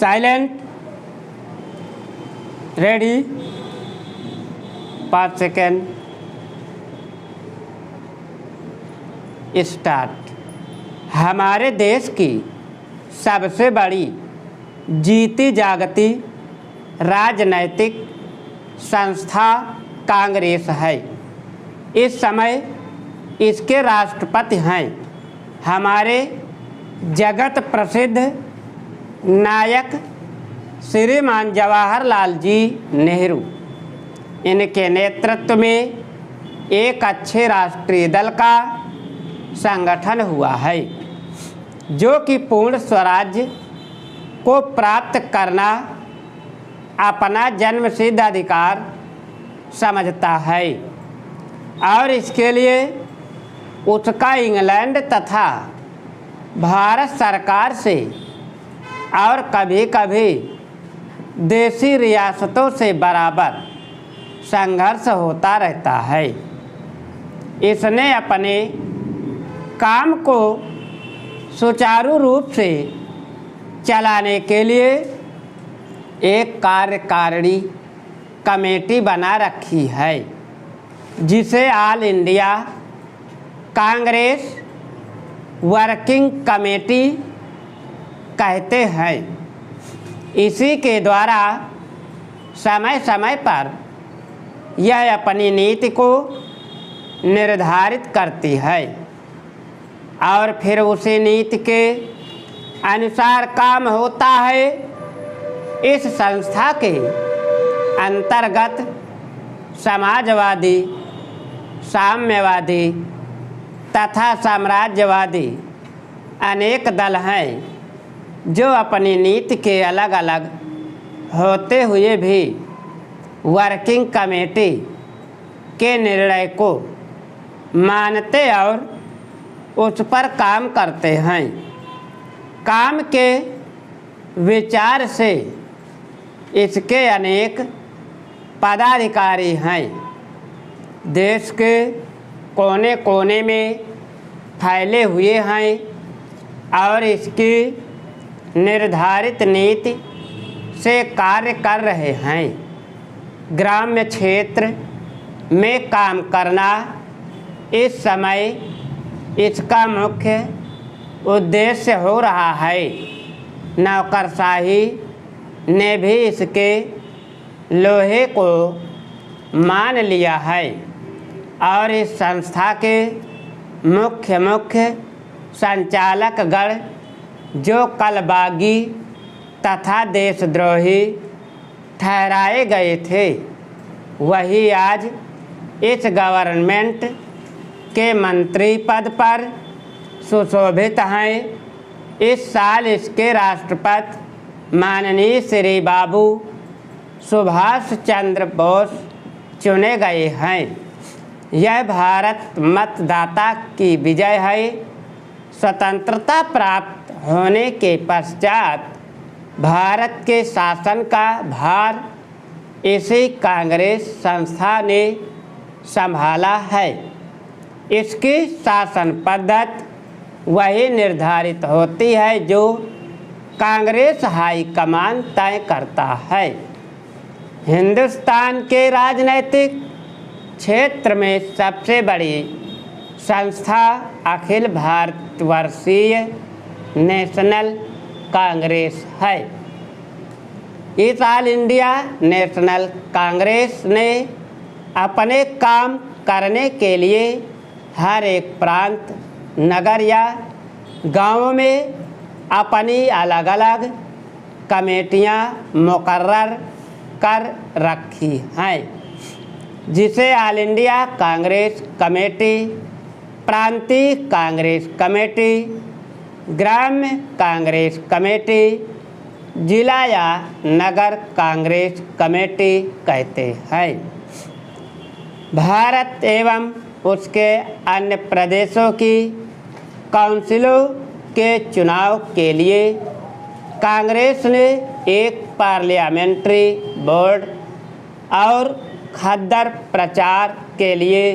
Silent, ready, 5 second, start. हमारे देश की सबसे बड़ी जीती जागती राजनैतिक संस्था कांग्रेस है। इस समय इसके राष्ट्रपति हैं हमारे जगत प्रसिद्ध नायक श्रीमान जवाहरलाल जी नेहरू। इनके नेतृत्व में एक अच्छे राष्ट्रीय दल का संगठन हुआ है जो कि पूर्ण स्वराज्य को प्राप्त करना अपना जन्मसिद्ध अधिकार समझता है और इसके लिए उसका इंग्लैंड तथा भारत सरकार से और कभी कभी देसी रियासतों से बराबर संघर्ष होता रहता है। इसने अपने काम को सुचारू रूप से चलाने के लिए एक कार्यकारिणी कमेटी बना रखी है जिसे all India Congress working committee कहते हैं। इसी के द्वारा समय समय पर यह अपनी नीति को निर्धारित करती है और फिर उसी नीति के अनुसार काम होता है। इस संस्था के अंतर्गत समाजवादी, साम्यवादी तथा साम्राज्यवादी अनेक दल हैं जो अपनी नीति के अलग अलग होते हुए भी वर्किंग कमेटी के निर्णय को मानते और उस पर काम करते हैं। काम के विचार से इसके अनेक पदाधिकारी हैं। देश के कोने कोने में फैले हुए हैं और इसकी निर्धारित नीति से कार्य कर रहे हैं। ग्राम्य क्षेत्र में काम करना इस समय इसका मुख्य उद्देश्य हो रहा है। नौकरशाही ने भी इसके लोहे को मान लिया है और इस संस्था के मुख्य संचालक गण जो कलबागी तथा देशद्रोही ठहराए गए थे वही आज इस गवर्नमेंट के मंत्री पद पर सुशोभित हैं। इस साल इसके राष्ट्रपति माननीय श्री बाबू सुभाष चंद्र बोस चुने गए हैं। यह भारत मतदाता की विजय है। स्वतंत्रता प्राप्त होने के पश्चात भारत के शासन का भार इसी कांग्रेस संस्था ने संभाला है। इसकी शासन पद्धति वही निर्धारित होती है जो कांग्रेस हाईकमान तय करता है। हिंदुस्तान के राजनीतिक क्षेत्र में सबसे बड़ी संस्था अखिल भारतवर्षीय नेशनल कांग्रेस है। इस ऑल इंडिया नेशनल कांग्रेस ने अपने काम करने के लिए हर एक प्रांत, नगर या गांवों में अपनी अलग अलग कमेटियां मुकर्रर कर रखी हैं जिसे ऑल इंडिया कांग्रेस कमेटी, प्रांतीय कांग्रेस कमेटी, ग्राम्य कांग्रेस कमेटी, जिला या नगर कांग्रेस कमेटी कहते हैं। भारत एवं उसके अन्य प्रदेशों की काउंसिलों के चुनाव के लिए कांग्रेस ने एक पार्लियामेंट्री बोर्ड और खद्दर प्रचार के लिए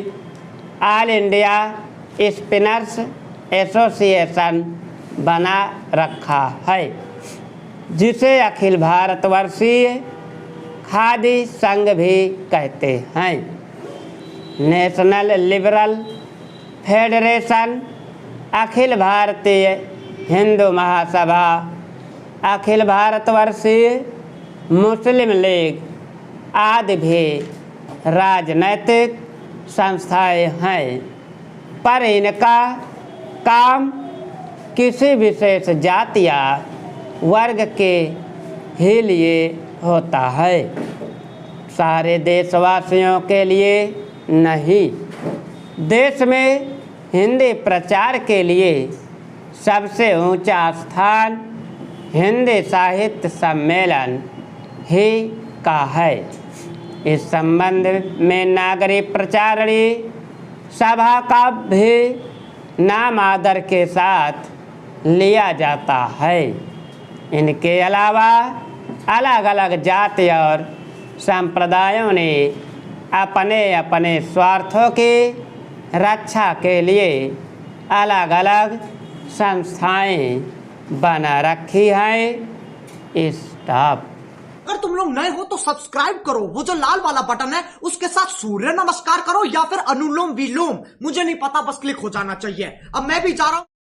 ऑल इंडिया स्पिनर्स एसोसिएशन बना रखा है। जिसे अखिल भारतवर्षीय खादी संघ भी कहते हैं। National liberal federation, Akhil Bharatiya Hindu Mahasabha, अखिल भारतवर्षीय मुस्लिम लीग आदि भी राजनैतिक संस्थाएं हैं, पर इनका काम किसी विशेष जाति या वर्ग के ही लिए होता है, सारे देशवासियों के लिए नहीं। देश में हिंदी प्रचार के लिए सबसे ऊंचा स्थान हिंदी साहित्य सम्मेलन ही का है। इस संबंध में नागरिक प्रचारणी सभा का भी नाम आदर के साथ लिया जाता है। इनके अलावा अलग अलग जाति और संप्रदायों ने अपने अपने स्वार्थों की रक्षा के लिए अलग अलग संस्थाएं बना रखी हैं। स्टॉप। अगर तुम लोग नए हो तो सब्सक्राइब करो, वो जो लाल वाला बटन है उसके साथ सूर्य नमस्कार करो या फिर अनुलोम विलोम, मुझे नहीं पता, बस क्लिक हो जाना चाहिए। अब मैं भी जा रहा हूं।